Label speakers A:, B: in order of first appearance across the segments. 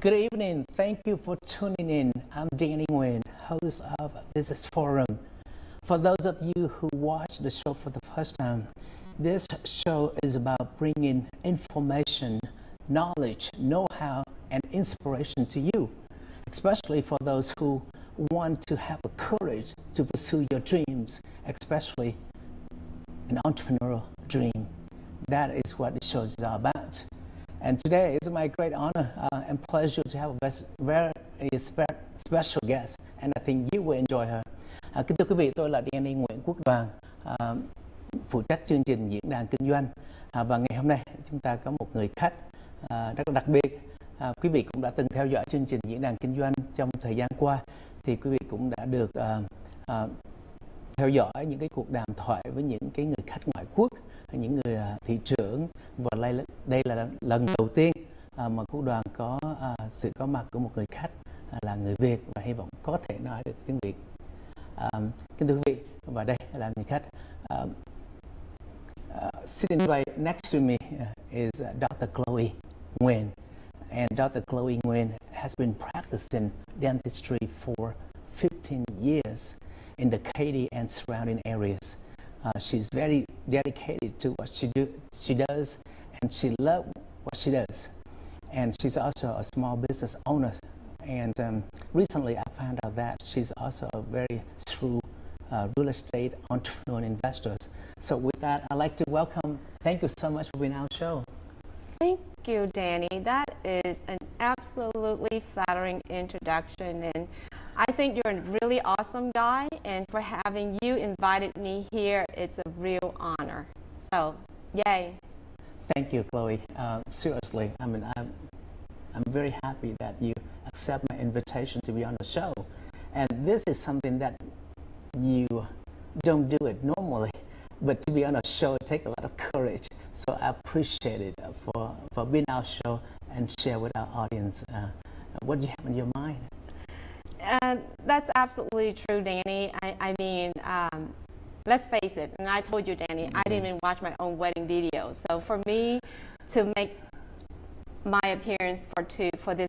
A: Good evening. Thank you for tuning in. I'm Danny Nguyen, host of Business Forum. For those of you who watch the show for the first time, this show is about bringing information, knowledge, know-how, and inspiration to you, especially for those who want to have the courage to pursue your dreams, especially an entrepreneurial dream. That is what the show is all about. And today it's my great honor and pleasure to have a very special guest, and I think you will enjoy her. Kính thưa quý vị, tôi là Danny Nguyễn Quốc Đoàn, phụ trách chương trình diễn đàn kinh doanh. Và ngày hôm nay chúng ta có một người khách rất là đặc biệt. Quý vị cũng đã từng theo dõi chương trình diễn đàn kinh doanh trong thời gian qua, thì quý vị cũng đã được theo dõi những cái cuộc đàm thoại với những cái người khách ngoại quốc, những người thị trưởng, và đây là lần đầu tiên mà Quốc Đoàn có sự có mặt của một người khách là người Việt và hy vọng có thể nói được tiếng Việt. Kính thưa quý vị, và đây là người khách. Sitting right next to me is Dr. Chloe Nguyen, and Dr. Chloe Nguyen has been practicing dentistry for 15 years in the Katy and surrounding areas. She's very dedicated to what she does, and she loves what she does. And she's also a small business owner. And recently I found out that she's also a very shrewd real estate entrepreneur and investor. So with that, I'd like to welcome, thank you so much for being on our show.
B: Thank you, Danny. That is an absolutely flattering introduction, and I think you're a really awesome guy, and for having you invited me here, it's a real honor. So, yay.
A: Thank you, Chloe. Seriously, I mean, I'm very happy that you accept my invitation to be on the show. And this is something that you don't do it normally, but to be on a show, it takes a lot of courage. So I appreciate it for being on our show and share with our audience what you have in your mind.
B: That's absolutely true, Danny. I mean, let's face it, and I told you, Danny, I didn't even watch my own wedding video. So for me to make my appearance for this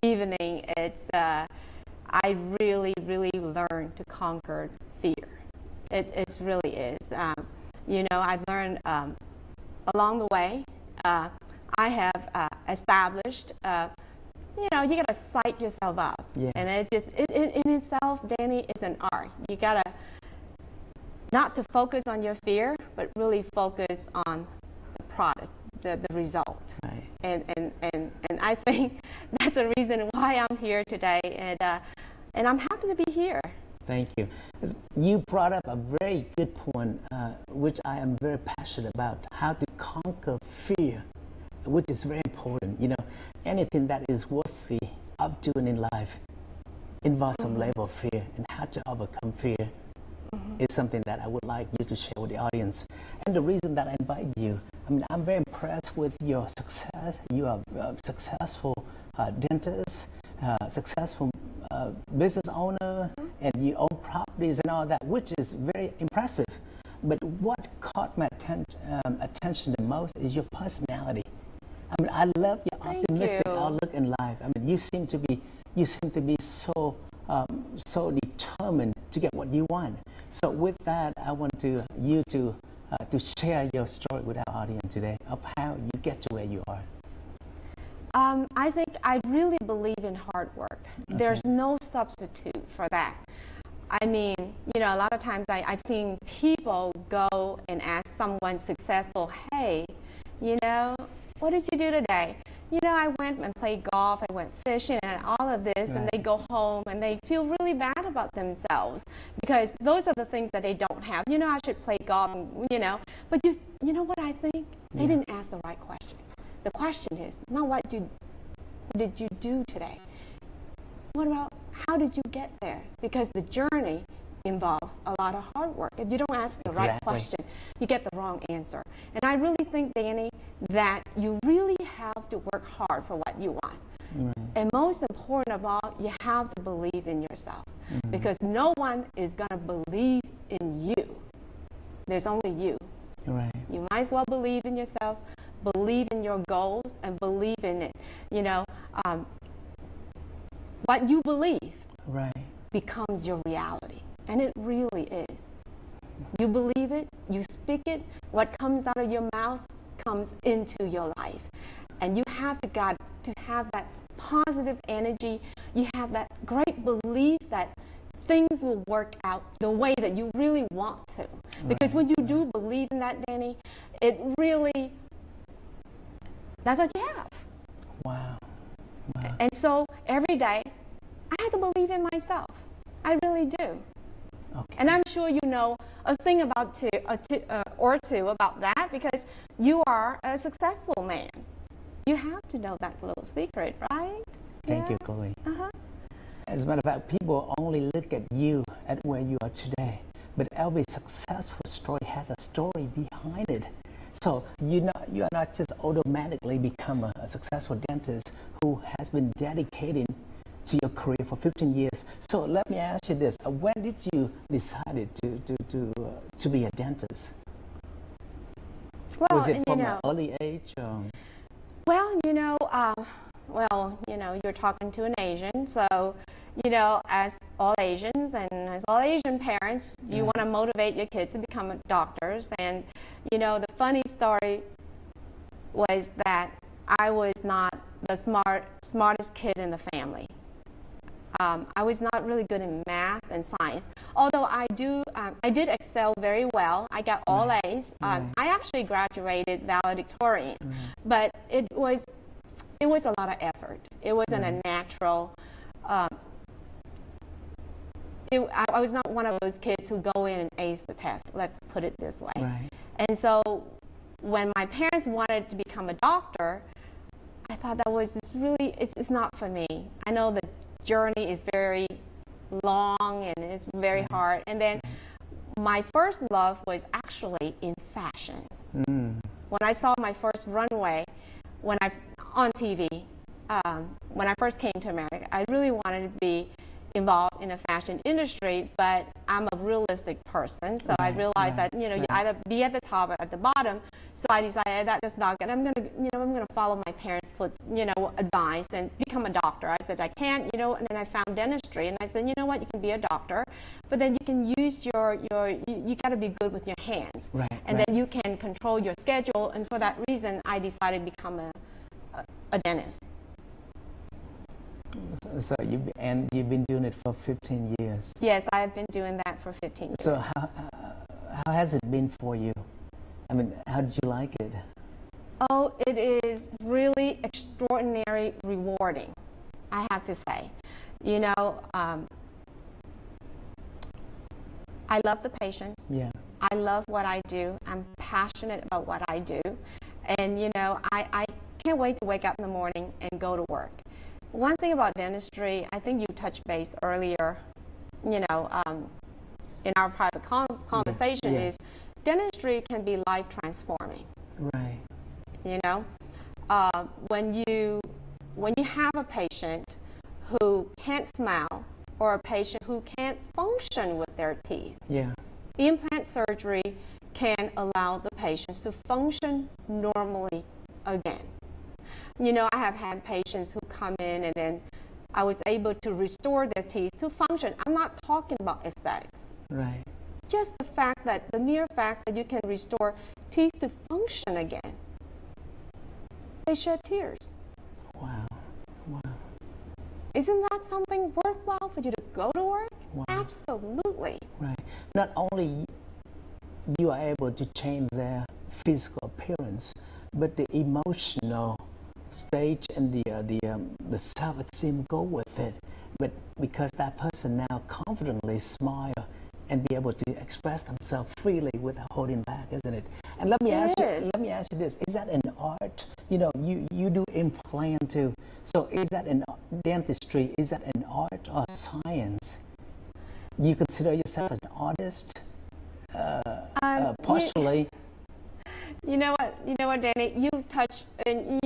B: evening, it's I really learned to conquer fear. It really is. You know, I've learned along the way. I have established. You know, you gotta psych yourself up, and it in itself, Danny, is an art. You gotta not to focus on your fear, but really focus on the product, the result.
A: Right.
B: And I think that's the reason why I'm here today, and I'm happy to be here.
A: Thank you. You brought up a very good point, which I am very passionate about, how to conquer fear, which is very important. You know, anything that is worthy of doing in life involves some level of fear, and how to overcome fear is something that I would like you to share with the audience. And the reason that I invite you, I mean, I'm very impressed with your success. You are a successful dentist, successful business owner, and you own properties and all that, which is very impressive. But what caught my attention the most is your personality. I mean, I love your optimistic outlook in life. I mean, you seem to be so determined to get what you want. So with that, I want you to share your story with our audience today of how you get to where you are.
B: I think I really believe in hard work.
A: Okay.
B: There's no substitute for that. I mean, you know, a lot of times I've seen people go and ask someone successful, hey, you know, what did you do today? You know, I went and played golf, I went fishing, and all of this, and they go home and they feel really bad about themselves because those are the things that they don't have. You know, I should play golf, you know, but you know what I think? They didn't ask the right question. The question is not what did you do today? What about how did you get there? Because the journey involves a lot of hard work. If you don't ask the right question, you get the wrong answer. And I really think, Danny, that you really have to work hard for what you want. Right. And most important of all, you have to believe in yourself. Because no one is going to believe in you. There's only you.
A: Right.
B: You might as well believe in yourself, believe in your goals, and believe in it. You know, what you believe
A: Right.
B: becomes your reality. And it really is. You believe it, you speak it, what comes out of your mouth comes into your life. And you have to have that positive energy. You have that great belief that things will work out the way that you really want to. Because when you do believe in that, Danny, it really, that's what you have.
A: Wow. Wow.
B: And so every day, I have to believe in myself. I really do.
A: Okay.
B: And I'm sure you know a thing about or two about that, because you are a successful man. You have to know that little secret, right?
A: Thank you, Chloe.
B: Uh-huh.
A: As a matter of fact, people only look at you at where you are today, but every successful story has a story behind it. So you are not just automatically become a successful dentist who has been dedicating to your career for 15 years. So let me ask you this: when did you decide to be a dentist?
B: Well,
A: Was it from an early age?
B: Well, you're talking to an Asian, so, as all Asians and as all Asian parents, you want to motivate your kids to become doctors. And, the funny story was that I was not the smartest kid in the family. I was not really good in math and science, although I did excel very well. I got all A's. I actually graduated valedictorian, but it was a lot of effort. It wasn't a natural. I was not one of those kids who go in and ace the test. Let's put it this way.
A: Right.
B: And so, when my parents wanted to become a doctor, I thought that was just really, it's not for me. I know the journey is very long and it's very hard. And then my first love was actually in fashion. When I saw my first runway on TV, when I first came to America, I really wanted to be involved in the fashion industry, but I'm a realistic person, so I realized that you either be at the top or at the bottom. So I decided that's not good. I'm gonna follow my parents' advice and become a doctor. I said I can't, and then I found dentistry, and I said, you know what, you can be a doctor, but then you can use you got to be good with your hands, and then you can control your schedule. And for that reason, I decided to become a dentist.
A: So you've been doing it for 15 years.
B: Yes, I've been doing that for 15 years.
A: So how has it been for you? I mean, how did you like it?
B: Oh, it is really extraordinary rewarding, I have to say. I love the patients.
A: Yeah.
B: I love what I do. I'm passionate about what I do. And, I can't wait to wake up in the morning and go to work. One thing about dentistry, I think you touched base earlier, in our private conversation, is dentistry can be life transforming.
A: Right.
B: When you have a patient who can't smile or a patient who can't function with their teeth, implant surgery can allow the patients to function normally again. I have had patients who come in and then I was able to restore their teeth to function. I'm not talking about aesthetics.
A: Right.
B: Just the mere fact that you can restore teeth to function again. They shed tears.
A: Wow. Wow.
B: Isn't that something worthwhile for you to go to work?
A: Wow.
B: Absolutely.
A: Right. Not only you are able to change their physical appearance, but the emotional stage and the self-esteem go with it. But because that person now confidently smile and be able to express themselves freely without holding back, isn't it? And let me ask you this: is that an art? You do implant too. So is that in dentistry? Is that an art or science? You consider yourself an artist? Partially.
B: You know what, Danny? You touch, and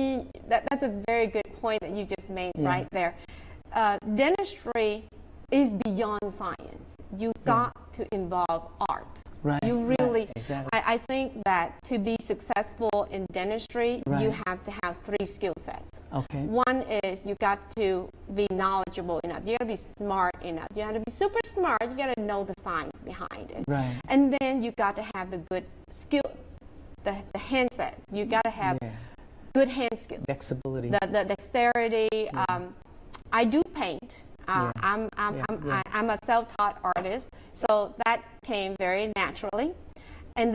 B: that's a very good point that you just made right there. Dentistry is beyond science. You've got to involve art.
A: Right.
B: You really,
A: exactly.
B: I think that to be successful in dentistry, you have to have 3 skill sets.
A: Okay.
B: One is you got to be knowledgeable enough. You got to be smart enough. You got to be super smart. You got to know the science behind it.
A: Right.
B: And then you got to have the good skill, the handset. You got to have good hand skills.
A: Flexibility.
B: The dexterity. I do paint. I'm a self-taught artist, so that came very naturally. And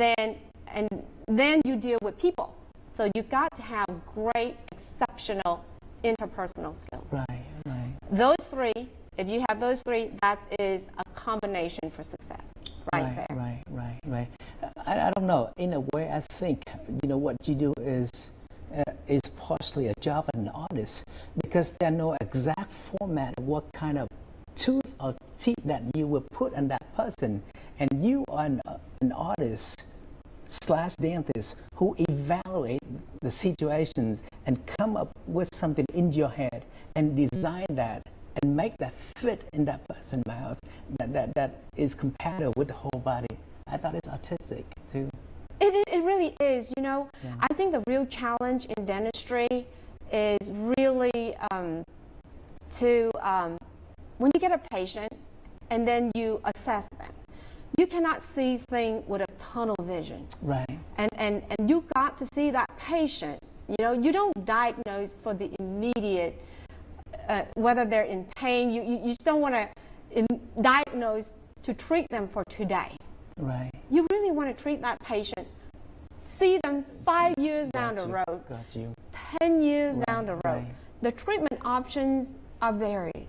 B: then you deal with people. So you got to have great, exceptional interpersonal skills.
A: Right, right.
B: Those three, if you have those three, that is a combination for success right there.
A: Right. I don't know. In a way, I think, what you do is partially a job of an artist, because there are no exact format of what kind of tooth or teeth that you will put on that person. And you are an artist / dentist who evaluate the situations and come up with something in your head and design that and make that fit in that person's mouth that is compatible with the whole body. I thought it's artistic too.
B: It really is. I think the real challenge in dentistry is really when you get a patient and then you assess them. You cannot see things with a tunnel vision.
A: Right.
B: And you got to see that patient. You don't diagnose for the immediate, whether they're in pain. You just don't want to diagnose to treat them for today.
A: Right.
B: You really want to treat that patient, see them 5 years down the road, 10 years down the road.
A: Right.
B: The treatment options are varied.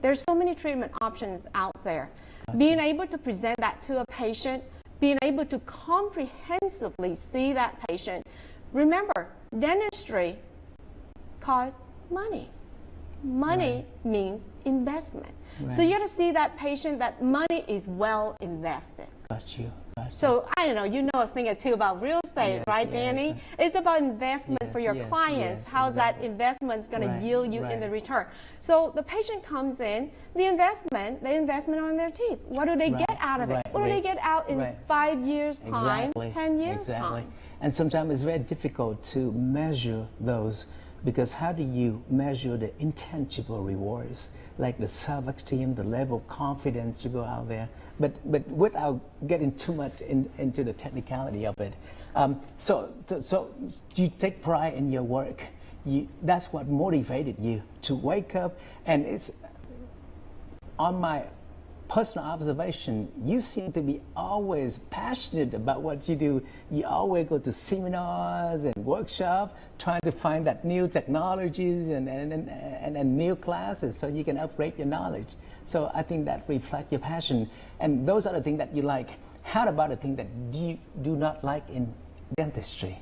B: There's so many treatment options out there. Being able to present that to a patient, being able to comprehensively see that patient. Remember, dentistry costs money. Money means investment.
A: Right.
B: So you got to see that patient, that money is well invested.
A: Got you.
B: So I don't know, you know a thing or two about real estate, right, Danny? It's about investment for your clients. How's that investment's going to yield you in the return? So the patient comes in, the investment on their teeth. What do they get out of it? What do they get out in 5 years' time, 10 years' time?
A: And sometimes it's very difficult to measure those, because how do you measure the intangible rewards, like the self-esteem, the level of confidence you go out there? But without getting too much into the technicality of it. So you take pride in your work. That's what motivated you to wake up. And it's on my personal observation, you seem to be always passionate about what you do. You always go to seminars and workshops, trying to find that new technologies and new classes so you can upgrade your knowledge. So I think that reflects your passion. And those are the things that you like. How about the thing that you do not like in dentistry?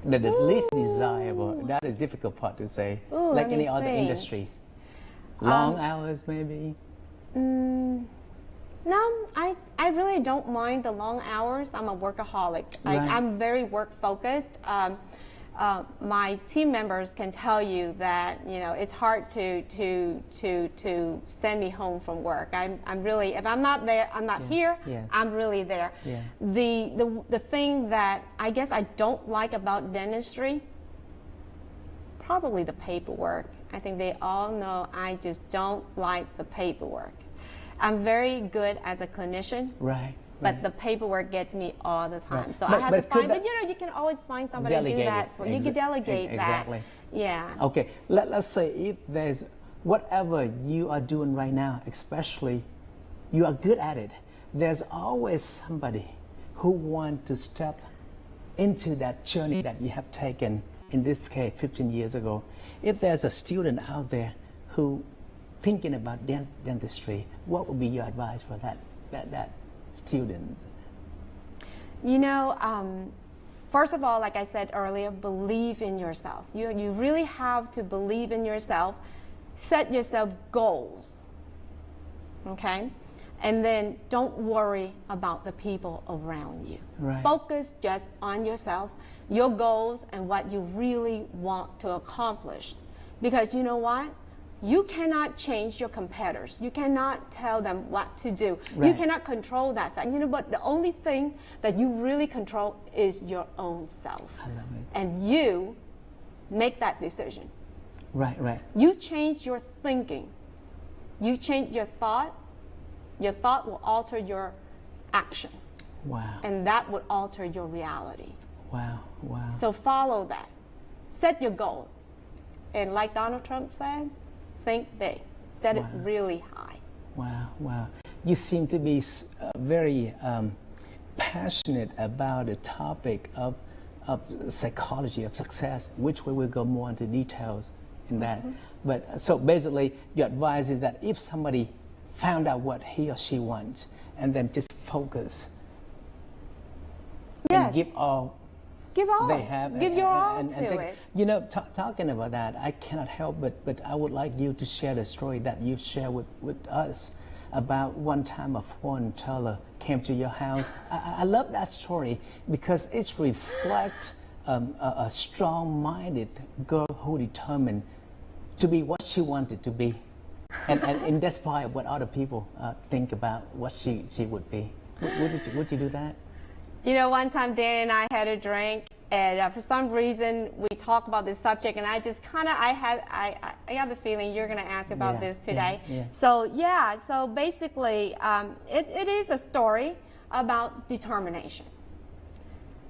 A: The least desirable. That is difficult part to say. Like any other industries. Long hours, maybe?
B: No, I really don't mind the long hours. I'm a workaholic. I'm very work focused. My team members can tell you that it's hard to send me home from work. I'm really, if I'm not there, I'm not here. I'm really there. The thing that I guess I don't like about dentistry, probably the paperwork. I think they all know I just don't like the paperwork. I'm very good as a clinician. But the paperwork gets me all the time. So I have to find, but you can always find somebody to do that for. You can delegate that. Yeah.
A: Okay, let's say if there's whatever you are doing right now, especially you are good at it, there's always somebody who wants to step into that journey that you have taken, in this case 15 years ago. If there's a student out there who thinking about dentistry, what would be your advice for that students?
B: First of all, like I said earlier, believe in yourself. You really have to believe in yourself. Set yourself goals, okay? And then don't worry about the people around you. Focus just on yourself, your goals, and what you really want to accomplish. Because you know what? You cannot change your competitors. You cannot tell them what to do. You cannot control that fact. But the only thing that you really control is your own self.
A: I love it.
B: And you make that decision.
A: Right, right.
B: You change your thinking. You change your thought will alter your action.
A: Wow.
B: And that would alter your reality.
A: Wow, wow.
B: So follow that. Set your goals. And like Donald Trump said, think big. Set it really high.
A: Wow, wow. You seem to be very passionate about the topic of psychology of success, which we will go more into details in that. But so basically, your advice is that if somebody found out what he or she wants and then just focus and give all they have,
B: give your all to
A: take,
B: it.
A: You know, talking about that, I cannot help but I would like you to share the story that you share with us about one time a foreign teller came to your house. I love that story because it reflects a strong-minded girl who determined to be what she wanted to be, and despite what other people think about what she would be. Would you do that?
B: You know, one time Danny and I had a drink, and for some reason we talked about this subject, and I just kind of, I got the feeling you're going to ask about this today.
A: Yeah.
B: So basically, it is a story about determination.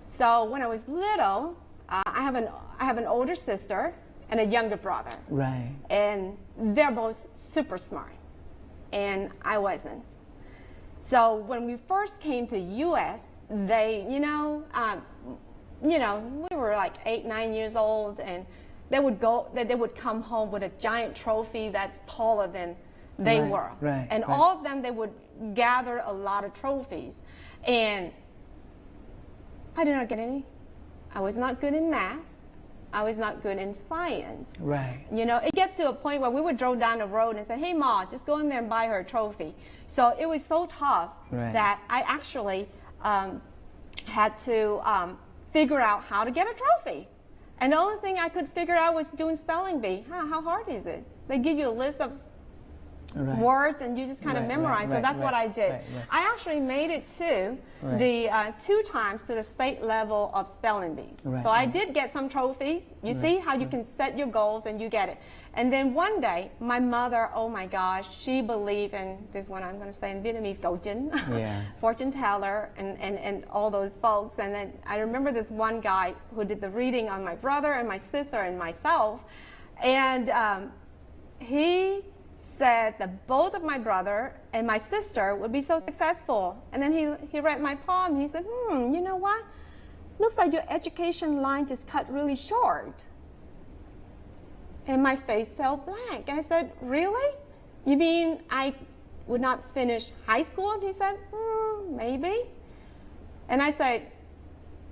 B: So when I was little, I have an older sister and a younger brother.
A: Right.
B: And they're both super smart, and I wasn't. So when we first came to the U.S., they, we were like 8, 9 years old, and they would come home with a giant trophy that's taller than they were.
A: Right,
B: and all of them, they would gather a lot of trophies. And I did not get any. I was not good in math. I was not good in science.
A: Right.
B: You know, it gets to a point where we would drove down the road and say, hey, Ma, just go in there and buy her a trophy. So it was so tough that I actually had to figure out how to get a trophy. And the only thing I could figure out was doing spelling bee. How hard is it? They give you a list of words and you just kind of memorize. So that's what I did. I actually made it to the 2 times to the state level of spelling bees. So I did get some trophies. You see how you can set your goals and you get it. And then one day, my mother, oh my gosh, she believed in this one, I'm going to say in Vietnamese, cầu chính, fortune teller, and all those folks. And then I remember this one guy who did the reading on my brother and my sister and myself. And he said that both of my brother and my sister would be so successful. And then he read my poem. He said, you know what? Looks like your education line just cut really short. And my face fell blank. And I said, really? You mean I would not finish high school? And he said, maybe. And I said,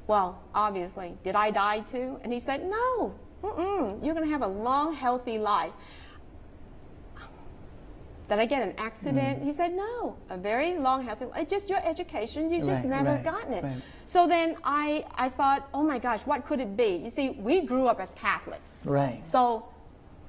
B: well, obviously, did I die too? And he said, no, you're going to have a long, healthy life. Did I get an accident? He said, no, a very long, healthy life. It's just your education. You just never gotten it. So then I thought, oh my gosh, what could it be? You see, we grew up as Catholics. So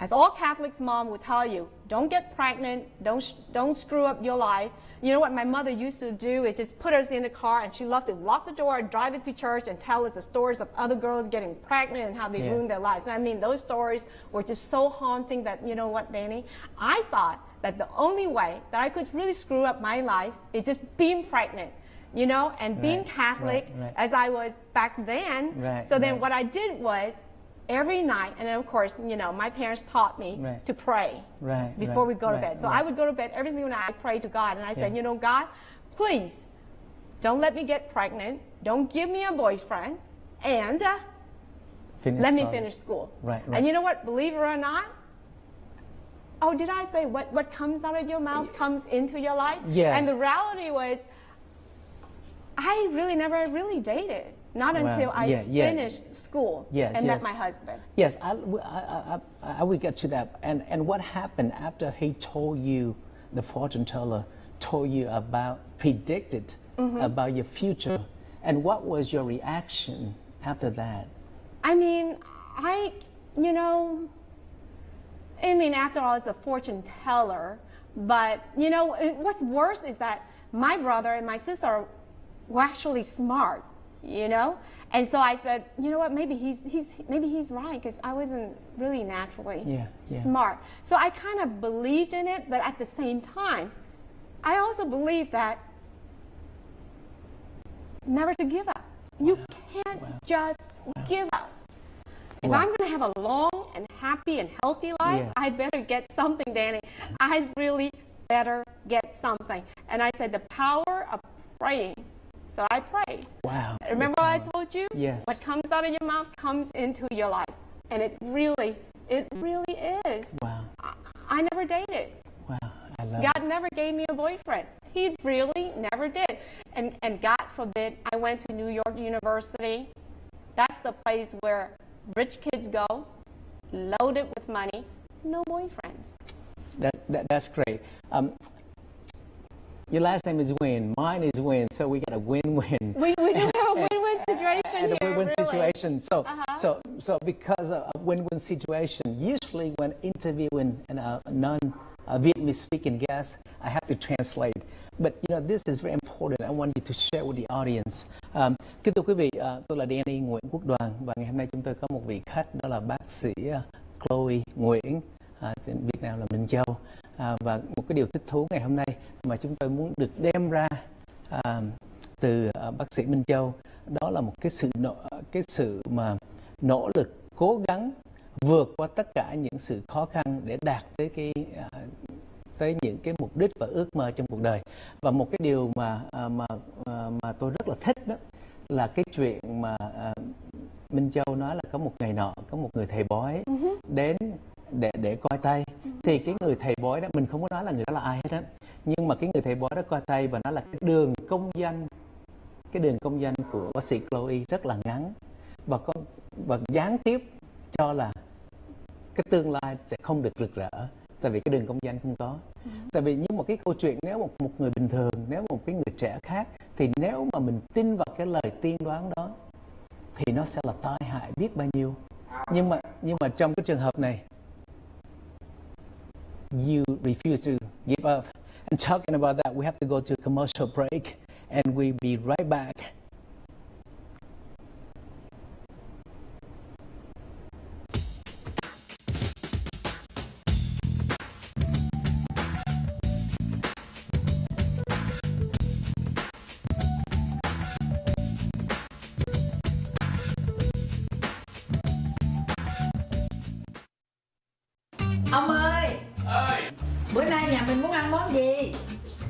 B: as all Catholics' mom would tell you, don't get pregnant, don't screw up your life. You know what my mother used to do is just put us in the car, and she loved to lock the door, drive it to church, and tell us the stories of other girls getting pregnant and how they ruined their lives. I mean, those stories were just so haunting that, you know what, Danny? I thought that the only way that I could really screw up my life is just being pregnant, you know, and being Catholic as I was back then. So then what I did was, every night, and then of course, you know, my parents taught me to pray before we go to bed. So I would go to bed every single night. I prayed to God, and I said, you know, God, please don't let me get pregnant. Don't give me a boyfriend, and let me finish school. And you know what? Believe it or not, oh, did I say what comes out of your mouth comes into your life? And the reality was, I really never really dated. Not until I finished school and met my husband.
A: Yes, I will get to that. And what happened after he told you, the fortune teller told you about, predicted about your future, and what was your reaction after that?
B: I mean, after all, it's a fortune teller, but, you know, what's worse is that my brother and my sister were actually smart. you know. And so I said, you know what, maybe he's right, because I wasn't really naturally smart. So I kind of believed in it, but at the same time, I also believe that never to give up. You can't just give up. If I'm going to have a long and happy and healthy life, I better get something, Danny. I really better get something. And I said, the power of praying. So I prayed.
A: Wow.
B: Remember what I told you?
A: Yes.
B: What comes out of your mouth comes into your life. And it really is.
A: Wow.
B: I never dated.
A: Wow. I love
B: God never gave me a boyfriend. He really never did. And God forbid, I went to New York University. That's the place where rich kids go, loaded with money, no boyfriends.
A: That's great. Your last name is Nguyen. Mine is Nguyen, so we got a win-win.
B: We do have a win-win situation
A: and
B: here.
A: A win-win
B: really.
A: situation. So because of a win-win situation, usually when interviewing a non-Vietnamese speaking guest, I have to translate. But you know, this is very important. I want you to share with the audience. Kính thưa quý vị, tôi là Danny Nguyễn Quốc Đoàn và ngày hôm nay chúng tôi có một vị khách, đó là bác sĩ Chloe Nguyễn, tên Việt Nam là Minh Châu. Và một cái điều thích thú ngày hôm nay mà chúng tôi muốn được đem ra từ bác sĩ Minh Châu, đó là một cái sự mà nỗ lực, cố gắng vượt qua tất cả những sự khó khăn để đạt tới những cái mục đích và ước mơ trong cuộc đời. Và một cái điều mà tôi rất là thích đó là cái chuyện mà Minh Châu nói là có một ngày nọ có một người thầy bói đến để coi tay. Thì cái người thầy bói đó, mình không có nói là người đó là ai hết á, nhưng mà cái người thầy bói đó coi tay và nói là cái đường công danh của bác sĩ Chloe rất là ngắn và gián tiếp cho là cái tương lai sẽ không được rực rỡ, tại vì cái đường công danh không có. Tại vì như một cái câu chuyện, nếu một người bình thường, nếu một cái người trẻ khác, thì nếu mà mình tin vào cái lời tiên đoán đó thì nó sẽ là tai hại biết bao nhiêu. Nhưng mà trong cái trường hợp này, you refuse to give up. And talking about that, we have to go to a commercial break, and we'll be right back.
C: Ông ơi! Bữa nay nhà mình muốn ăn món gì?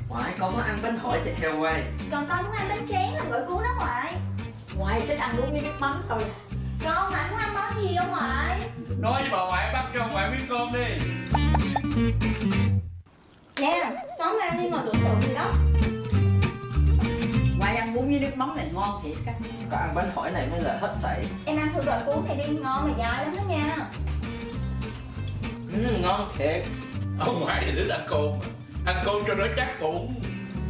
D: Ngoại, con muốn ăn bánh hỏi thịt heo quay.
E: Còn con muốn ăn bánh tráng làm gỏi cuốn đó ngoại.
C: Ngoại thích ăn uống với nước mắm thôi.
E: Con muốn ăn món gì không ngoại?
F: Nói với bà ngoại bắt cho ngoại miếng cơm đi.
E: Nè, xóm ăn đi ngồi tưởng tượng gì đó.
C: Ngoại ăn uống với nước mắm này ngon thiệt á.
D: Có ăn bánh hỏi này mới là hết sảy.
E: Em ăn thử gỏi cuốn này đi, ngon mà dai lắm đó nha.
D: Ngon thiệt.
F: Ông ngoại thì thích ăn cơm. Ăn cơm cho nó chắc bụng.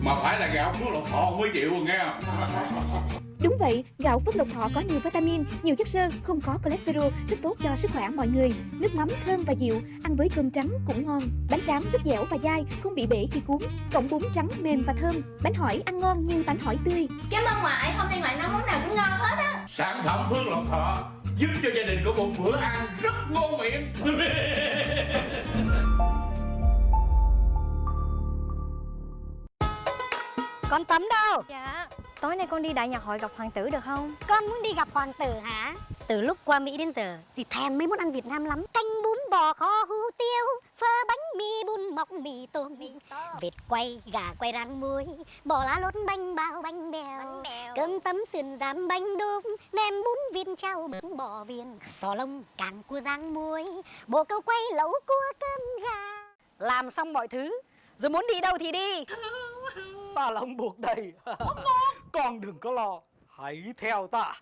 F: Mà phải là gạo Phước Lộc Thọ mới chịu rồi nghe.
G: Đúng vậy, gạo Phước Lộc Thọ có nhiều vitamin, nhiều chất xơ, không có cholesterol, rất tốt cho sức khỏe mọi người. Nước mắm thơm và dịu, ăn với cơm trắng cũng ngon. Bánh tráng rất dẻo và dai, không bị bể khi cuốn. Cộng bún trắng mềm và thơm. Bánh hỏi ăn ngon như bánh hỏi tươi.
E: Cảm ơn ngoại, hôm nay ngoại nấu món nào cũng ngon hết á.
F: Sản phẩm Phước Lộc Thọ giúp cho gia đình có một bữa ăn rất ngon miệng.
H: Con Tấm đâu?
I: Dạ, tối nay con đi đại nhạc hội gặp hoàng tử được không?
H: Con muốn đi gặp hoàng tử hả? Từ lúc qua Mỹ đến giờ thì thèm mấy món ăn Việt Nam lắm. Canh bún bò kho hủ tiếu, phở bánh mì bún mọc mì tôm, vịt quay, gà quay rang muối, bò lá lốt bánh bao bánh bèo, cơm tấm sườn rán bánh đúc, nem bún vịt trao bún bò viên, sò lông càng cua rang muối, bồ câu quay lẩu cua cơm gà. Làm xong mọi thứ, rồi muốn đi đâu thì đi.
J: Ta là ông buộc đầy. Con đừng có lo, hãy theo ta.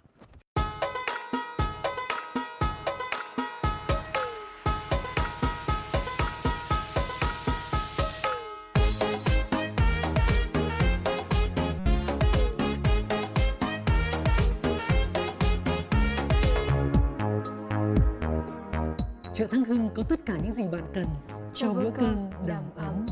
K: Chợ Thăng Hưng có tất cả những gì bạn cần cho bữa cơm đầm ấm.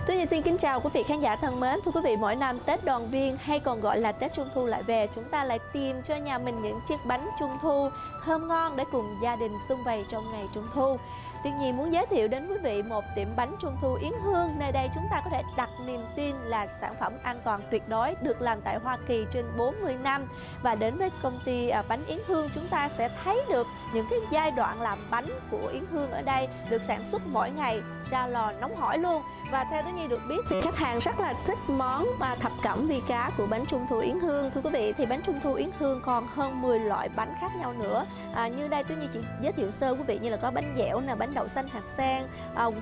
L: Tôi Nhi xin kính chào quý vị khán giả thân mến. Thưa quý vị, mỗi năm Tết Đoàn Viên hay còn gọi là Tết Trung Thu lại về, chúng ta lại tìm cho nhà mình những chiếc bánh Trung Thu thơm ngon để cùng gia đình sum vầy trong ngày Trung Thu. Tuy nhiên muốn giới thiệu đến quý vị một tiệm bánh Trung Thu Yến Hương. Nơi đây chúng ta có thể đặt niềm tin là sản phẩm an toàn tuyệt đối, được làm tại Hoa Kỳ trên 40 năm. Và đến với công ty bánh Yến Hương, chúng ta sẽ thấy được những cái giai đoạn làm bánh của Yến Hương ở đây được sản xuất mỗi ngày ra lò nóng hổi luôn. Và theo Tú Nhi được biết thì khách hàng rất là thích món thập cẩm vi cá của bánh Trung Thu Yến Hương. Thưa quý vị, thì bánh Trung Thu Yến Hương còn hơn 10 loại bánh khác nhau nữa. Như đây Tú Nhi chỉ giới thiệu sơ quý vị, như là có bánh dẻo nè, bánh đậu xanh hạt sen,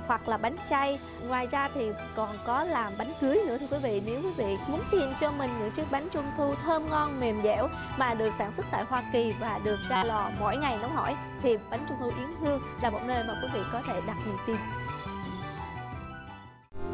L: hoặc là bánh chay. Ngoài ra thì còn có làm bánh cưới nữa. Thưa quý vị, nếu quý vị muốn tìm cho mình những chiếc bánh Trung Thu thơm ngon mềm dẻo mà được sản xuất tại Hoa Kỳ và được ra lò mỗi ngày nóng hổi, thì bánh Trung Thu Yến Hương là một nơi mà quý vị có thể đặt niềm tin.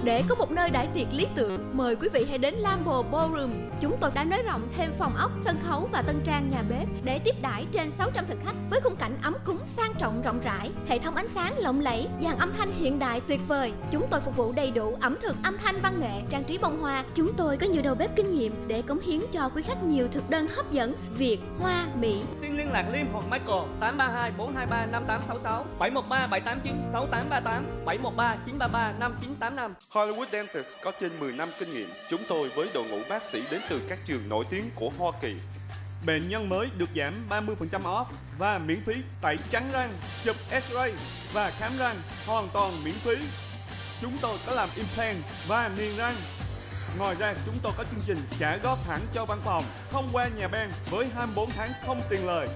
M: Để có một nơi đãi tiệc lý tưởng, mời quý vị hãy đến Lambo Ballroom. Chúng tôi đã nới rộng thêm phòng ốc, sân khấu và tân trang nhà bếp để tiếp đãi trên 600 thực khách với khung cảnh ấm cúng sang trọng rộng rãi, hệ thống ánh sáng lộng lẫy, dàn âm thanh hiện đại tuyệt vời. Chúng tôi phục vụ đầy đủ ẩm thực, âm thanh, văn nghệ, trang trí bông hoa. Chúng tôi có nhiều đầu bếp kinh nghiệm để cống hiến cho quý khách nhiều thực đơn hấp dẫn Việt, Hoa, Mỹ.
J: Xin liên lạc Liêm hoặc Michael 832 423 5866 713 789 6838 713 933 5985.
N: Hollywood Dentist có trên 10 năm kinh nghiệm. Chúng tôi với đội ngũ bác sĩ đến từ các trường nổi tiếng của Hoa Kỳ.
O: Bệnh nhân mới được giảm 30% off và miễn phí tẩy trắng răng, chụp X-ray và khám răng hoàn toàn miễn phí. Chúng tôi có làm implant và niềng răng. Ngoài ra chúng tôi có chương trình trả góp thẳng cho văn phòng, không qua nhà bang với 24 tháng không tiền lời.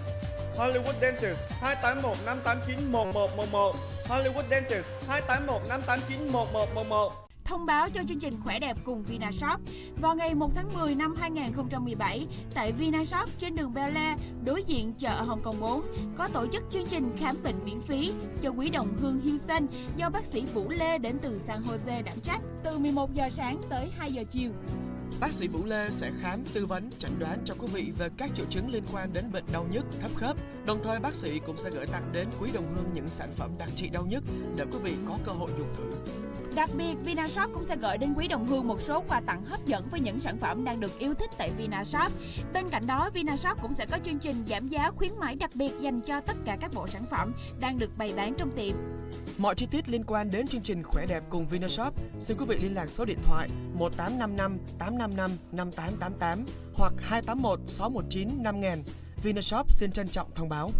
O: Hollywood Dentist 281 589 1111 Hollywood Dentist 281 589 1111.
C: Thông báo cho chương trình Khỏe đẹp cùng Vinashop. Vào ngày 1 tháng 10 năm 2017, tại Vinashop trên đường Bel Air, đối diện chợ Hồng Kông 4, có tổ chức chương trình khám bệnh miễn phí cho quý đồng hương hưu sinh do bác sĩ Vũ Lê đến từ San Jose đảm trách, từ 11 giờ sáng tới 2 giờ chiều.
P: Bác sĩ Vũ Lê sẽ khám, tư vấn, chẩn đoán cho quý vị về các triệu chứng liên quan đến bệnh đau nhức, thấp khớp. Đồng thời bác sĩ cũng sẽ gửi tặng đến quý đồng hương những sản phẩm đặc trị đau nhức để quý vị có cơ hội dùng thử.
C: Đặc biệt, Vinashop cũng sẽ gửi đến quý đồng hương một số quà tặng hấp dẫn với những sản phẩm đang được yêu thích tại Vinashop. Bên cạnh đó, Vinashop cũng sẽ có chương trình giảm giá khuyến mãi đặc biệt dành cho tất cả các bộ sản phẩm đang được bày bán trong tiệm.
P: Mọi chi tiết liên quan đến chương trình Khỏe đẹp cùng Vinashop, xin quý vị liên lạc số điện thoại 1855 855 5888 hoặc 281 619 5000. Vinashop xin trân trọng thông báo.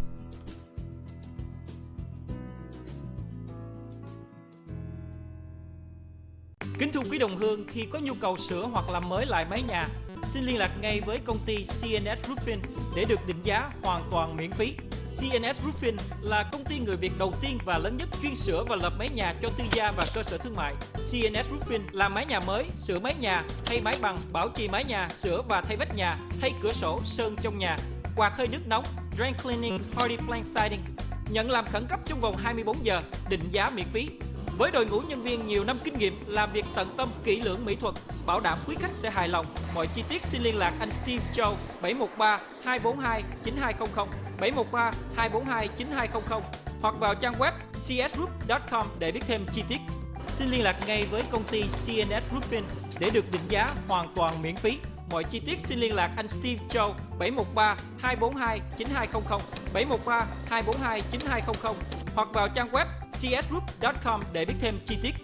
Q: Kính thưa quý đồng hương, khi có nhu cầu sửa hoặc làm mới lại mái nhà, xin liên lạc ngay với công ty CNS Roofing để được định giá hoàn toàn miễn phí. CNS Roofing là công ty người Việt đầu tiên và lớn nhất chuyên sửa và lợp mái nhà cho tư gia và cơ sở thương mại. CNS Roofing làm mái nhà mới, sửa mái nhà, thay mái bằng, bảo trì mái nhà, sửa và thay vách nhà, thay cửa sổ, sơn trong nhà, quạt hơi nước nóng, drain cleaning, hardy plank siding. Nhận làm khẩn cấp trong vòng 24 giờ, định giá miễn phí. Với đội ngũ nhân viên nhiều năm kinh nghiệm, làm việc tận tâm, kỹ lưỡng, mỹ thuật, bảo đảm quý khách sẽ hài lòng. Mọi chi tiết xin liên lạc anh Steve Châu 713 242 9200 713 242 9200 hoặc vào trang web csroof.com để biết thêm chi tiết. Xin liên lạc ngay với công ty CNS Roofing để được định giá hoàn toàn miễn phí. Mọi chi tiết xin liên lạc anh Steve Châu 713 242 9200 713 242 9200 hoặc vào trang web csgroup.com để biết thêm chi tiết.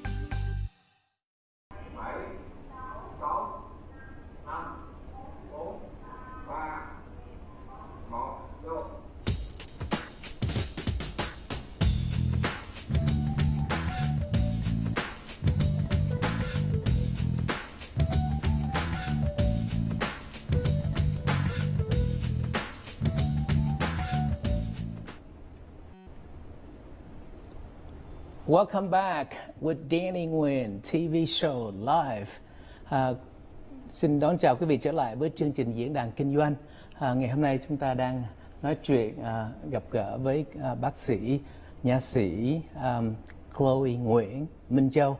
A: Welcome back with Danny Nguyen TV show live. Xin đón chào quý vị trở lại với chương trình diễn đàn kinh doanh. Ngày hôm nay chúng ta đang nói chuyện gặp gỡ với bác sĩ, nha sĩ Chloe Nguyễn Minh Châu.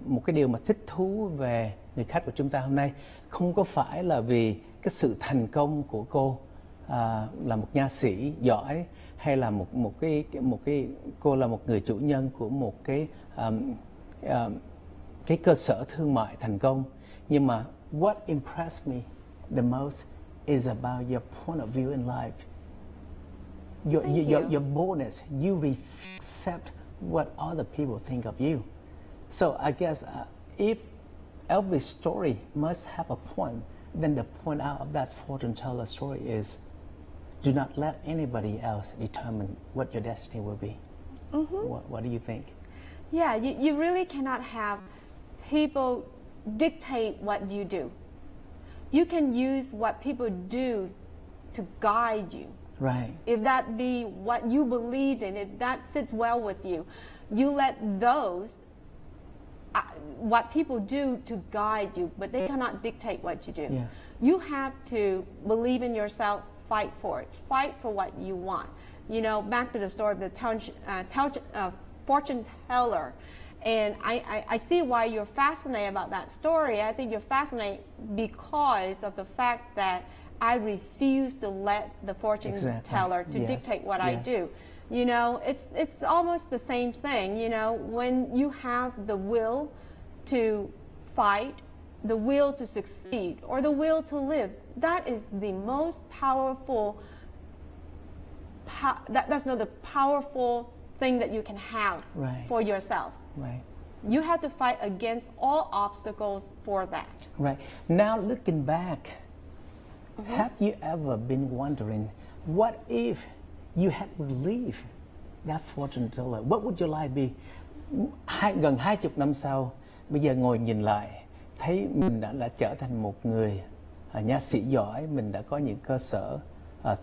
A: Một cái điều mà thích thú về người khách của chúng ta hôm nay không có phải là vì cái sự thành công của cô là một nha sĩ giỏi, hay là một cái cô là một người chủ nhân của một cái cái cơ sở thương mại thành công. Nhưng mà what impressed me the most is about your point of view in life. Your boldness. You accept what other people think of you. So I guess if every story must have a point, then the point out of that fortune teller story is do not let anybody else determine what your destiny will be. What do you think?
B: Yeah, you really cannot have people dictate what you do. You can use what people do to guide you.
A: Right.
B: If that be what you believed in, if that sits well with you, you let those, what people do to guide you, but they cannot dictate what you do.
A: Yeah.
B: You have to believe in yourself, fight for it, fight for what you want. You know, back to the story of the fortune teller. And I see why you're fascinated about that story. I think you're fascinated because of the fact that I refuse to let the fortune teller to dictate what I do. You know, it's almost the same thing. You know, when you have the will to fight, the will to succeed, or the will to live, that is the most powerful. That's not the powerful thing that you can have for yourself.
A: Right.
B: You have to fight against all obstacles for that.
A: Right. Now looking back, have you ever been wondering, what if you had believed that fortune teller? What would your life be? Gần 20 năm sau, bây giờ ngồi nhìn lại, thấy mình đã trở thành một người nha sĩ giỏi, mình đã có những cơ sở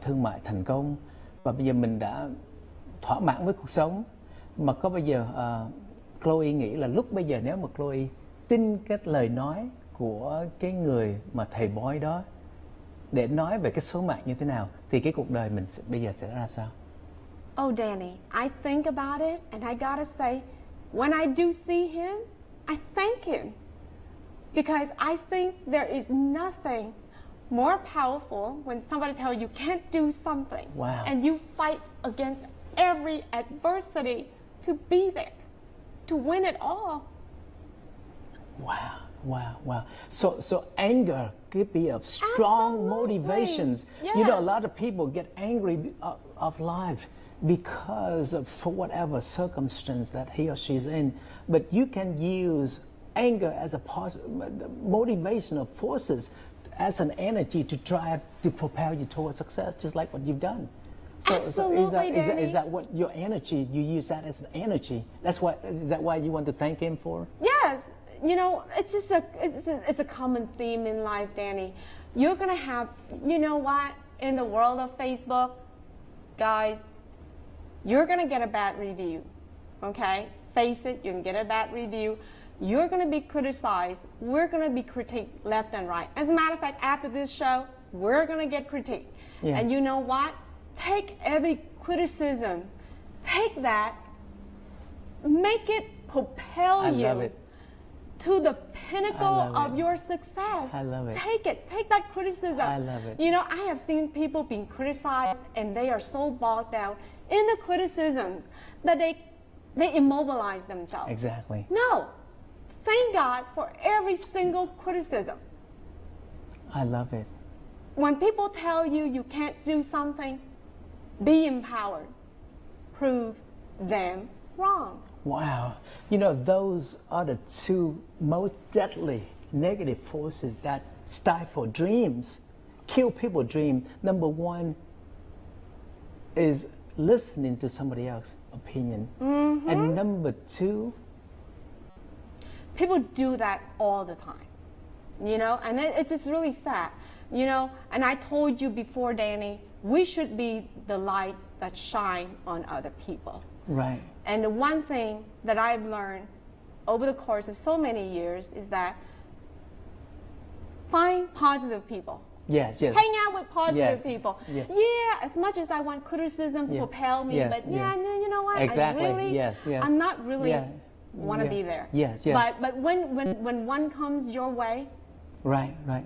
A: thương mại thành công, và bây giờ mình đã thỏa mãn với cuộc sống. Mà có bây giờ Chloe nghĩ là lúc bây giờ nếu mà Chloe tin cái lời nói của cái người mà thầy bói đó để nói về cái số mạng như thế nào, thì cái cuộc đời mình bây giờ sẽ ra sao?
B: Oh, Danny, I think about it and I gotta say, when I do see him, I thank him. Because I think there is nothing more powerful when somebody tells you can't do something.
A: Wow.
B: And you fight against every adversity to be there, to win it all.
A: Wow, wow, wow. So anger could be a strong motivations.
B: Yes.
A: You know, a lot of people get angry of life because of, for whatever circumstance that he or she's in. But you can use anger as a motivational forces, as an energy to drive, to propel you towards success, just like what you've done.
B: Absolutely,
A: is that what your energy, you use that as energy? Is that why you want to thank him for?
B: Yes. You know, it's just it's a common theme in life, Danny. You're gonna have, you know what, in the world of Facebook, guys, you're gonna get a bad review, okay? Face it, you can get a bad review. You're gonna be criticized. We're gonna be critiqued left and right. As a matter of fact, after this show, we're gonna get critiqued.
A: Yeah.
B: And you know what? Take every criticism, take that, make it propel you.
A: I love it.
B: To the pinnacle of your success.
A: I love it.
B: Take that criticism.
A: I love it.
B: You know, I have seen people being criticized and they are so bogged down in the criticisms that they immobilize themselves.
A: Exactly.
B: No. Thank God for every single criticism.
A: I love it.
B: When people tell you you can't do something, be empowered. Prove them wrong.
A: Wow. You know, those are the two most deadly negative forces that stifle dreams, kill people's dreams. Number one is listening to somebody else's opinion. And number two,
B: people do that all the time, you know, and it's just really sad, you know. And I told you before, Danny, we should be the lights that shine on other people.
A: Right.
B: And the one thing that I've learned over the course of so many years is that find positive people.
A: Yes, yes.
B: Hang out with positive
A: Yes.
B: people.
A: Yes.
B: Yeah, as much as I want criticism to propel me,
A: Yes,
B: but
A: yes.
B: you know what?
A: Exactly.
B: I really,
A: Yes, yes.
B: I'm not really
A: Yeah.
B: want to
A: Yeah.
B: be there.
A: Yes, yes.
B: But when one comes your way,
A: right, right.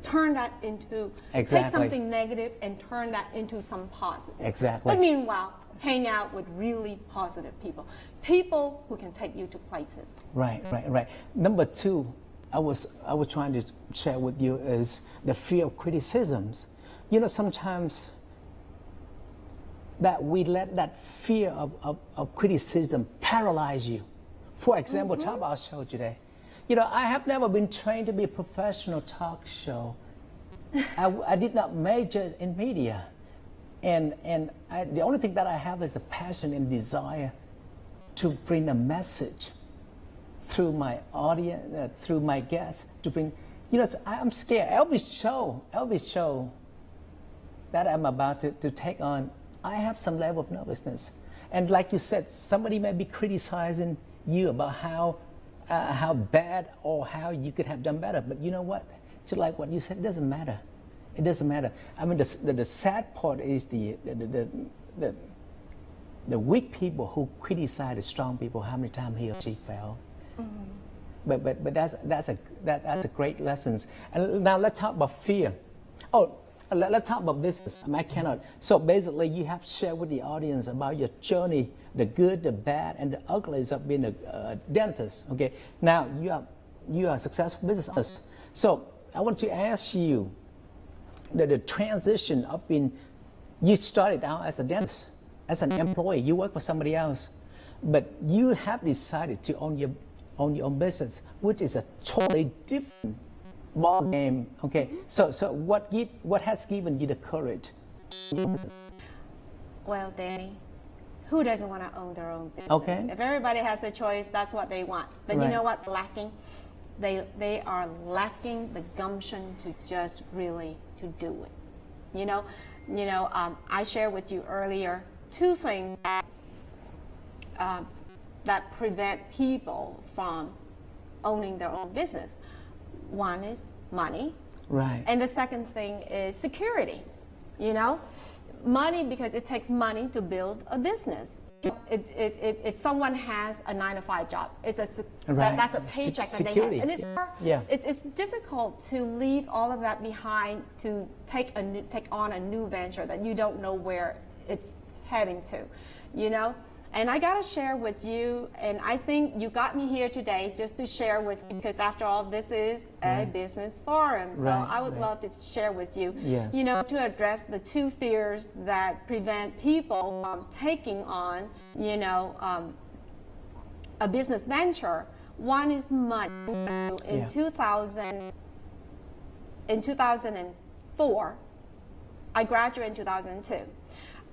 B: turn that into, take something negative and turn that into some positive.
A: Exactly.
B: But meanwhile, hang out with really positive people. People who can take you to places.
A: Right. Number two, I was trying to share with you is the fear of criticisms. You know, sometimes that we let that fear of criticism paralyze you. For example, talk about our show today. You know, I have never been trained to be a professional talk show. I did not major in media. And the only thing that I have is a passion and desire to bring a message through my audience, through my guests, to bring, you know, I'm scared. Every show that I'm about to take on, I have some level of nervousness. And like you said, somebody may be criticizing you about how bad or how you could have done better. But you know what? Just like what you said, it doesn't matter. It doesn't matter. I mean, the sad part is the weak people who criticize the strong people. How many times he or she fell? But that's a great lesson. And now let's talk about fear. Oh, let's talk about business. I cannot. So basically, you have to share with the audience about your journey, the good, the bad, and the uglies of being a dentist. Okay. Now you are a successful business owner. So I want to ask you the transition of being. You started out as a dentist, as an employee. You work for somebody else, but you have decided to own your own business, which is a totally different ball game. Okay, so what has given you the courage?
B: Well, Danny, who doesn't want to own their own business?
A: Okay.
B: If everybody has a choice, that's what they want. But you know what? Lacking, they are lacking the gumption to just really to do it. You know, I shared with you earlier 2 things that prevent people from owning their own business. One is money.
A: Right.
B: And the second thing is security. You know, money, because it takes money to build a business. If someone has a 9-to-5 job, that's a paycheck that they have, and it's difficult to leave all of that behind to take on a new venture that you don't know where it's heading to, you know. And I got to share with you, and I think you got me here today just to share with you, because after all, this is a business forum. So I would love to share with you, you know, to address the 2 fears that prevent people from taking on, you know, a business venture. One is money. In 2004, I graduated in 2002.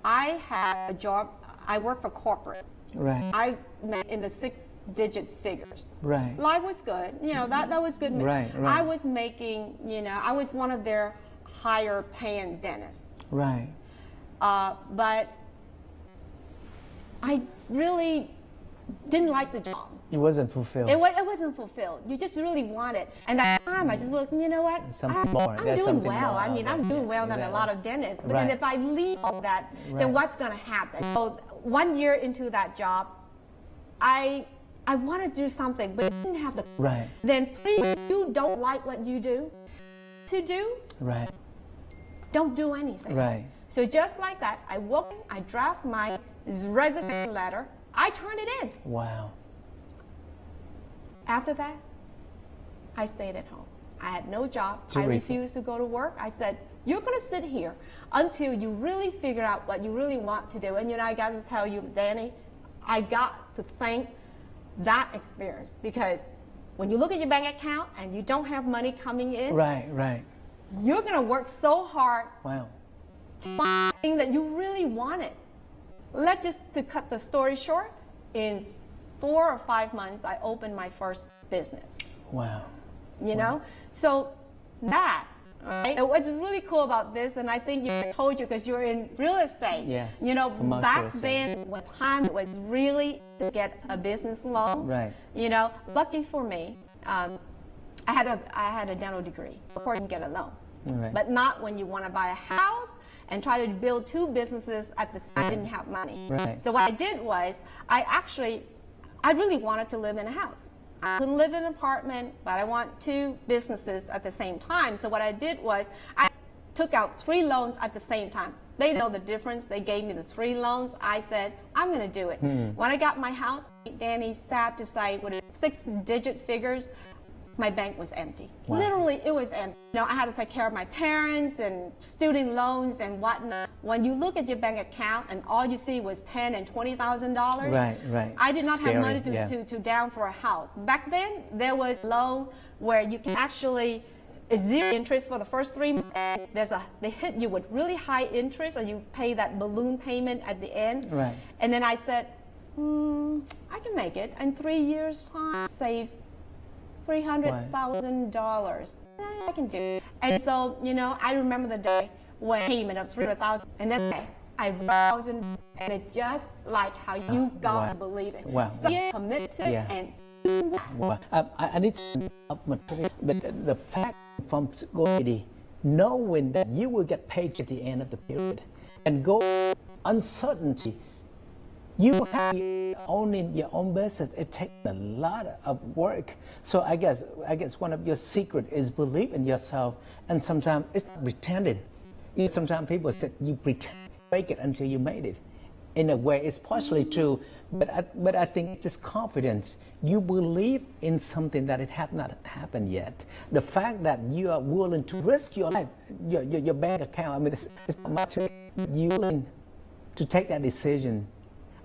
B: I had a job. I worked for corporate.
A: Right.
B: I made in the 6-digit figures.
A: Right.
B: Life was good. You know, that was good.
A: Right.
B: I was making, you know, I was one of their higher paying dentists.
A: Right.
B: But I really didn't like the job.
A: It wasn't fulfilled.
B: It wasn't fulfilled. You just really want it. And that time I just looked, you know what?
A: Something more.
B: I'm doing well. I mean, I'm doing well than a lot of dentists. But then if I leave all that, then what's going to happen? So 1 year into that job, I wanted to do something, but didn't have the.
A: Right.
B: Then 3 years, you don't like what you do. To do.
A: Right.
B: Don't do anything.
A: Right.
B: So just like that, I woke in, I draft my resignation letter, I turned it in.
A: Wow.
B: After that, I stayed at home. I had no job. I refused to go to work. I said, you're going to sit here until you really figure out what you really want to do. And you know, I got to tell you, Danny, I got to thank that experience, because when you look at your bank account and you don't have money coming in,
A: right,
B: you're going to work so hard
A: to
B: find the thing that you really wanted. Let's just, to cut the story short, in 4 or 5 months, I opened my first business.
A: Wow.
B: You know? So that, right? And what's really cool about this, and I think I told you because you're in real estate.
A: Yes.
B: You know, back then, when time was really to get a business loan.
A: Right.
B: You know, lucky for me, I had a dental degree. Of course, you can get a loan.
A: Right.
B: But not when you want to buy a house and try to build 2 businesses at the same time. I didn't have money.
A: Right.
B: So what I did was, I really wanted to live in a house. I couldn't live in an apartment, but I want 2 businesses at the same time. So what I did was I took out 3 loans at the same time. They know the difference. They gave me the 3 loans. I said, I'm going to do it. When I got my house, Danny, sad to say, with 6-digit figures, my bank was empty.
A: Wow.
B: Literally, it was empty. You know, I had to take care of my parents and student loans and whatnot. When you look at your bank account and all you see was $10,000 and $20,000,
A: right.
B: I did not
A: Scary,
B: have money
A: yeah.
B: to down for a house. Back then, there was a loan where you can actually, it's 0 interest for the first 3 months. They hit you with really high interest, or you pay that balloon payment at the end.
A: Right.
B: And then I said, I can make it. In 3 years' time, save $300,000. I can do it. And so, you know, I remember the day when I came in of $300,000, and then I rose, and it just like how you gotta believe it.
A: Wow.
B: So you commit to it and
A: Wow. I need to up my but the fact from going knowing that you will get paid at the end of the period and go uncertainty, you have owning your own business. It takes a lot of work. So I guess one of your secret is believe in yourself, and sometimes it's not pretending. You know, sometimes people say you pretend fake it until you made it. In a way, it's partially true, but I think it's just confidence. You believe in something that it have not happened yet. The fact that you are willing to risk your life, your bank account, I mean, it's not much. You willing to take that decision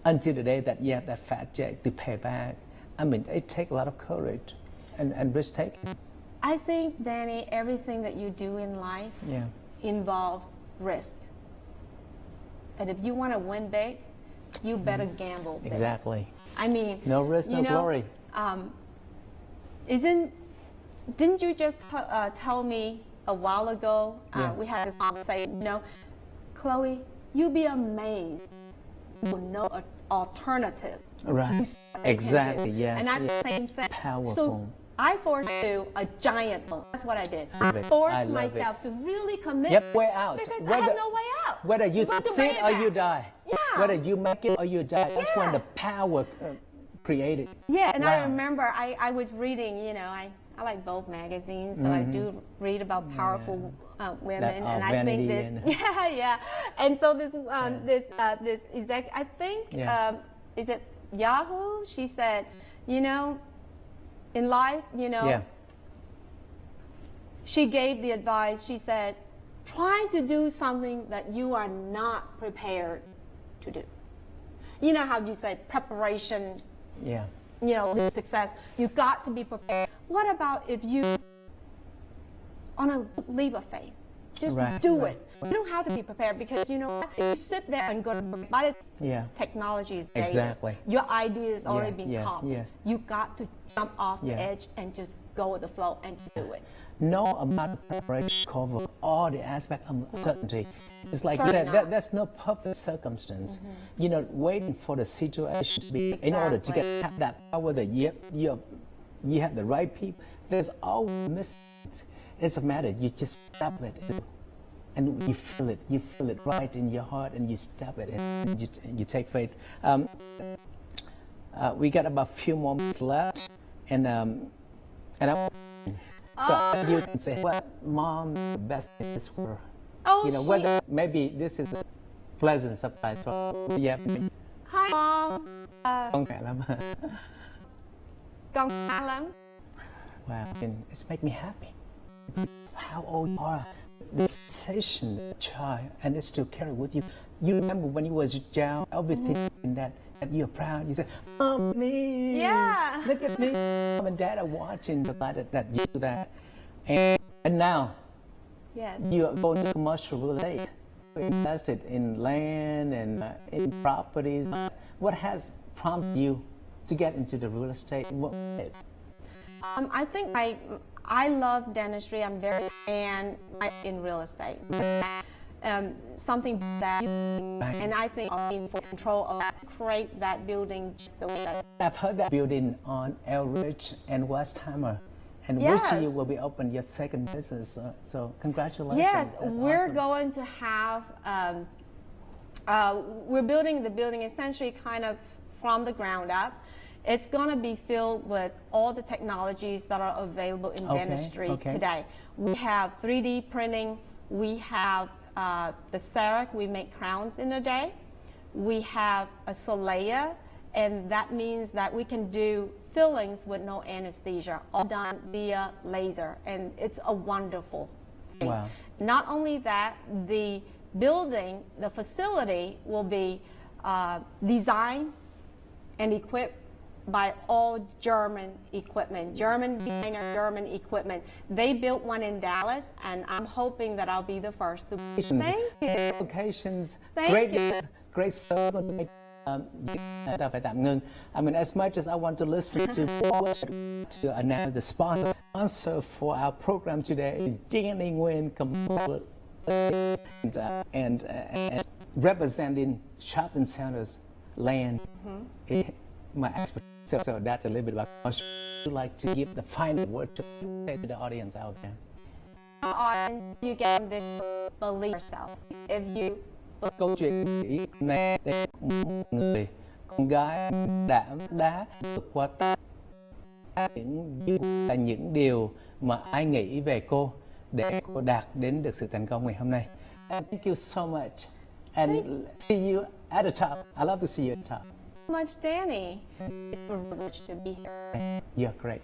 A: until the day that you have that fat check to pay back. I mean, it takes a lot of courage and risk taking.
B: I think, Danny, everything that you do in life involves risk. And if you want to win big, you better gamble big.
A: Exactly.
B: I mean,
A: no risk, no glory.
B: Didn't you just tell me a while ago, we had this conversation, you know, Chloe, you'd be amazed. You will know an alternative.
A: Right. Exactly, yes.
B: And that's the same thing.
A: Powerful.
B: So I forced you a giant loan. That's what I did. I forced myself to really commit.
A: Way out.
B: Because I had no way out.
A: Whether you succeed or you die.
B: Yeah.
A: Whether you make it or you die. That's when the power created.
B: Yeah, and I remember I was reading, you know, I like both magazines, so I do read about powerful women, and I think this, and so this exec, I think, is it Yahoo? She said, you know, in life, you know, she gave the advice. She said, try to do something that you are not prepared to do. You know how you say preparation. You know, success. You got to be prepared. What about if you, on a leap of faith, just do it? You don't have to be prepared, because you know, if you sit there and go to by the technology is there. Your idea is already being copied. You got to jump off the edge and just go with the flow and do it.
A: No amount of preparation cover all the aspects of uncertainty. It's like you said, there's no perfect circumstance. You know, waiting for the situation to be in order to get that power that you have the right people. There's always miss. It's a matter. You just stop it, and you feel it. You feel it right in your heart, and you stop it, and you take faith. We got about a few more minutes left, and I. So you can say, well, Mom, the best thing is for, you know, whether maybe this is a pleasant surprise for you.
B: Hi, Mom.
A: Con khỏe lắm.
B: Con khỏe lắm.
A: Wow, it's make me happy. How old you are, the sensation, child, and it's still carry with you. You remember when you was a child, everything that you're proud. You say, "Mommy, look at me." Mom and Dad are watching the fact that you do that, and now, you are going to commercial real estate. You invested in land and in properties. What has prompted you to get into the real estate?
B: I think I love dentistry. I'm very fan in real estate. Something that and I think I'm for control of create that building just the way that
A: I've heard that building on El Ridge and Westheimer, and which year will be open your second business. So congratulations.
B: Yes,
A: that's
B: we're
A: awesome.
B: going to have. We're building the building essentially kind of from the ground up, It's going to be filled with all the technologies that are available in dentistry today. We have 3D printing. We have the CEREC. We make crowns in a day. We have a Solea, and that means that we can do fillings with no anesthesia, all done via laser, and it's a wonderful thing.
A: Wow.
B: Not only that, the building, the facility will be designed and equipped by all German equipment, German designer, German equipment. They built one in Dallas, and I'm hoping that I'll be the first to. Thank you.
A: Locations,
B: Thank you.
A: great show. Ta phải tạm ngưng. I mean, as much as I want to listen to announce the sponsor for our program today is Nguyen and representing shopping centers, land. My expertise. So that's a little bit about. I'd like to give the final word to the audience out there.
B: Audience, you get to believe yourself. If you
A: Câu chuyện này người con gái đã vượt qua những điều mà ai nghĩ về cô để cô đạt đến được sự thành công ngày hôm nay. Thank you so much, and see you at the top. I love to see you at the top.
B: Much, Danny. It's a privilege to be here.
A: You're great.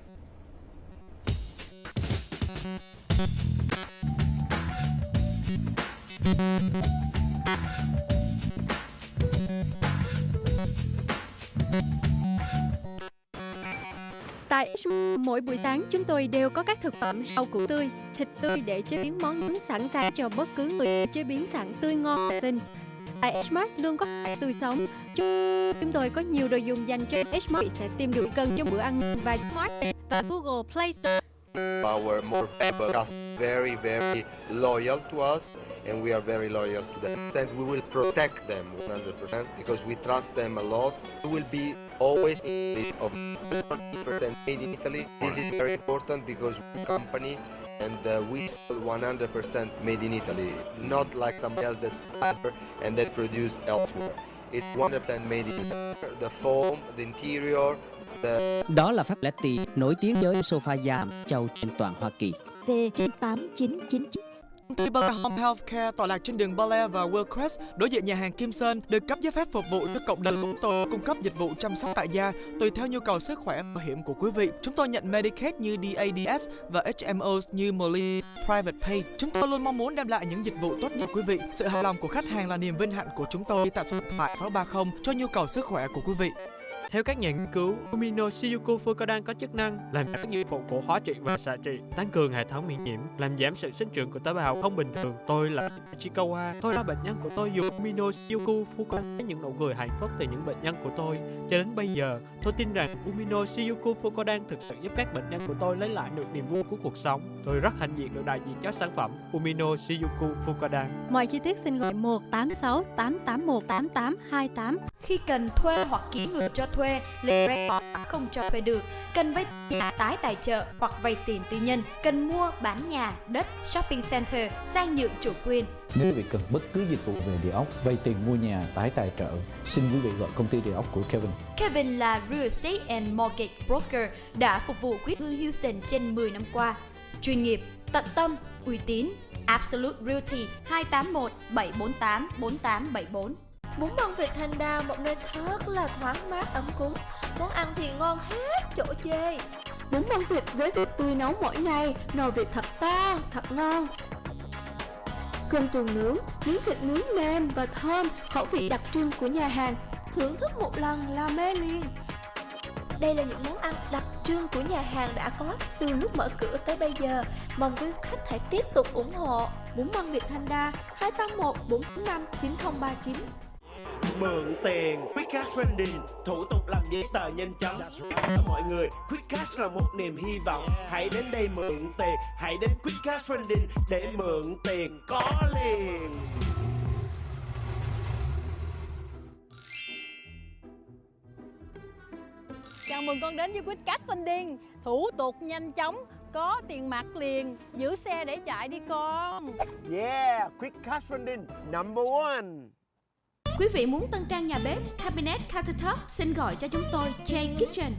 M: Tại mỗi buổi sáng chúng tôi đều có các thực phẩm rau củ tươi, thịt tươi để chế biến món nướng sẵn sàng cho bất cứ người chế biến sẵn tươi ngon và xinh. Tại Smart luôn có hải tươi sống. Chúng tôi có nhiều đồ dùng dành cho Smart sẽ tìm được cần trong bữa ăn và Smart và Google Play Store.
R: Our more members are very, very loyal to us, and we are very loyal to them. And we will protect them 100% because we trust them a lot. We will be always in need of 100% made in Italy. This is very important because we're a company and we sell 100% made in Italy, not like somebody else that's better and that produced elsewhere. It's 100% made in Italy. The foam, the interior.
S: Đó là Pháp Leti nổi tiếng với sofa da châu trên toàn Hoa Kỳ.
G: V8999.
P: Công ty Bella Home Healthcare tọa lạc trên đường Bella và Willcrest, đối diện nhà hàng Kim Sơn, được cấp giấy phép phục vụ cho cộng đồng. Chúng tôi cung cấp dịch vụ chăm sóc tại gia tùy theo nhu cầu sức khỏe bảo hiểm của quý vị. Chúng tôi nhận Medicaid như DADS và HMOs như Molly Private Pay. Chúng tôi luôn mong muốn đem lại những dịch vụ tốt nhất quý vị. Sự hài lòng của khách hàng là niềm vinh hạnh của chúng tôi. Tại số điện thoại 630 cho nhu cầu sức khỏe của quý vị.
T: Theo các nhà nghiên cứu, Umino Shijuku Fukodan có chức năng làm các nhiệm vụ của hóa trị và xạ trị, tăng cường hệ thống miễn nhiễm, làm giảm sự sinh trưởng của tế bào không bình thường. Tôi là Chikawa, tôi là bệnh nhân của tôi dùng Umino Shijuku Fukodan với những nụ cười hạnh phúc từ những bệnh nhân của tôi. Cho đến bây giờ, tôi tin rằng Umino Shijuku Fukodan thực sự giúp các bệnh nhân của tôi lấy lại được niềm vui của cuộc sống. Tôi rất hãnh diện được đại diện cho sản phẩm Umino Shijuku Fukodan.
M: Mọi chi tiết xin gọi 186 881 8828.
U: Khi cần thuê hoặc ký người cho thuê, lệ không cho thuê được, cần vay nhà tái tài trợ hoặc vay tiền tư nhân, cần mua bán nhà, đất, shopping center, sang nhượng chủ quyền.
V: Nếu quý vị cần bất cứ dịch vụ về địa ốc, vay tiền mua nhà, tái tài trợ, xin quý vị gọi công ty địa ốc của Kevin.
U: Kevin là Real Estate and Mortgage Broker, đã phục vụ quý hương Houston trên 10 năm qua. Chuyên nghiệp, tận tâm, uy tín. Absolute Realty 281 748 4874.
L: Bún bông vịt Thanh Đa, một nơi thật là thoáng mát ấm cúng. Món ăn thì ngon hết chỗ chê.
W: Bún bông vịt với vịt tươi nấu mỗi ngày, nồi vịt thật to, thật ngon. Cơm chuồng nướng, miếng thịt nướng mềm và thơm, khẩu vị đặc trưng của nhà hàng.
L: Thưởng thức một lần là mê liền. Đây là những món ăn đặc trưng của nhà hàng đã có từ lúc mở cửa tới bây giờ. Mong quý khách hãy tiếp tục ủng hộ. Bún bông vịt Thanh Đa 281 495 9039.
X: Mượn tiền Quick Cash Funding, thủ tục làm giấy tờ nhanh chóng. Mọi người, Quick Cash là một niềm hy vọng. Hãy đến đây mượn tiền, hãy đến Quick Cash Funding để mượn tiền có liền.
Y: Chào mừng con đến với Quick Cash Funding, thủ tục nhanh chóng, có tiền mặt liền, giữ xe để chạy đi con.
X: Yeah, Quick Cash Funding number one.
M: quý vị muốn tân trang nhà bếp, cabinet, countertop, xin gọi cho chúng tôi J Kitchen.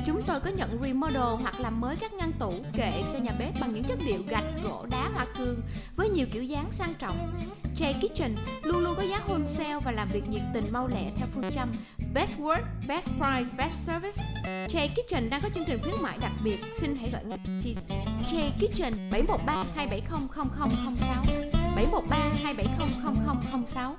M: Chúng tôi có nhận remodel hoặc làm mới các ngăn tủ, kệ cho nhà bếp bằng những chất liệu gạch, gỗ, đá, hoa cương với nhiều kiểu dáng sang trọng. J Kitchen luôn luôn có giá wholesale và làm việc nhiệt tình mau lẹ theo phương châm Best Work, Best Price, Best Service. J Kitchen đang có chương trình khuyến mại đặc biệt, xin hãy gọi ngay J Kitchen 713 270 0006 713 270 0006.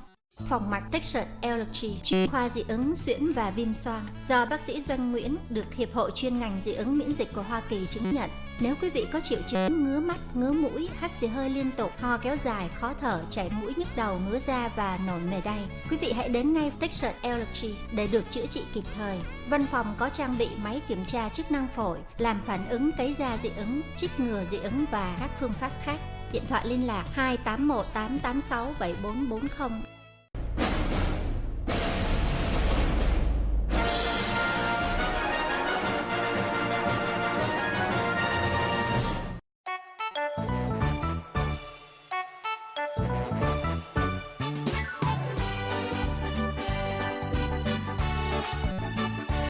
U: Phòng mạch Texas Allergy, chuyên khoa dị ứng, suyễn và viêm xoang do bác sĩ Doanh Nguyễn được Hiệp hội chuyên ngành dị ứng miễn dịch của Hoa Kỳ chứng nhận. Nếu quý vị có triệu chứng ngứa mắt, ngứa mũi, hắt xì hơi liên tục, ho kéo dài, khó thở, chảy mũi, nhức đầu, ngứa da và nổi mề đay, quý vị hãy đến ngay Texas Allergy để được chữa trị kịp thời. Văn phòng có trang bị máy kiểm tra chức năng phổi, làm phản ứng cấy da dị ứng, chích ngừa dị ứng và các phương pháp khác. Điện thoại liên lạc 281 886 7440.